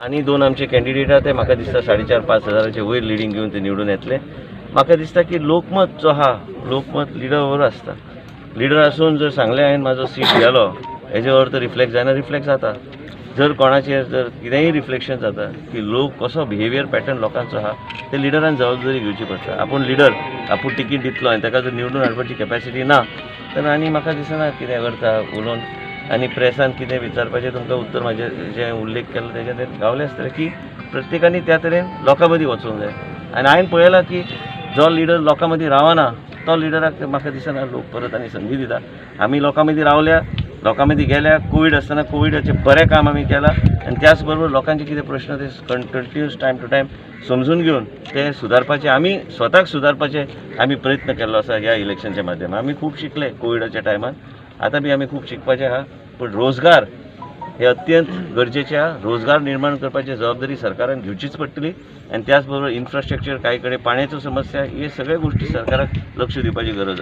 आणि दोन आमचे कॅन्डिडेट आहात ते म्हाका दिसता 4.5-5 हजाराचे वयर लिडींग घेवन ते निवडून येतले. म्हाका दिसता की लोकमत जो आहा लोकमत लिडर बरोबर आसता. लिडर आसून जर सांगलें हांवें म्हाजो सीट गेलो हेजो अर्थ रिफ्लेक्ट जायना, रिफ्लेक्ट जाता. जर कोणाचेर जर कितेंय रिफ्लेक्शन जाता की लोक कसो बिहेवियर पॅटर्न लोकांचो आहा ते लिडरान जबाबदारी घेवची पडटा. आपूण लिडर आपूण टिकीट दितलो आनी ताका जर निवडून हाडपाची कॅपॅसिटी ना तर आनी म्हाका दिसना कितें करता उलोवन. आनी प्रेसान कितें विचारपाचें तुमकां उत्तर म्हाजें जें उल्लेख केलो तेजें ते गावलें आसतलें की प्रत्येकानी त्या तरेन लोकां मदीं वचूंक जाय. आनी हांवें पळयलां की जो लिडर लोकां मदीं रावना तो लिडराक म्हाका दिसना लोक परत आनी संदी दिता. आमी लोकां मदीं रावल्या, लोकां मदीं गेल्या, कोवीड आसतना कोविडाचें बरें काम आमी केलां आनी त्याच बरोबर लोकांचे कितें प्रश्न ते कंटिन्यूअस टायम टू टायम समजून घेवन ते सुदारपाचे आमी स्वताक सुदारपाचे आमी प्रयत्न केल्लो आसा ह्या इलेक्शनच्या माध्यमांतल्यान. आमी खूब शिकले कोविडाच्या टायमार, आतां बी आमी खूब शिकपाचें आहा. पण रोजगार हे अत्यंत गरजेचे आहा. रोजगार निर्माण करपाची जबाबदारी सरकारान घेवचीच पडटली आनी त्याच बरोबर इन्फ्रास्ट्रक्चर काही कडेन पाण्याच्यो समस्या हे सगळे गोष्टी सरकाराक लक्ष दिवपाची गरज आहा.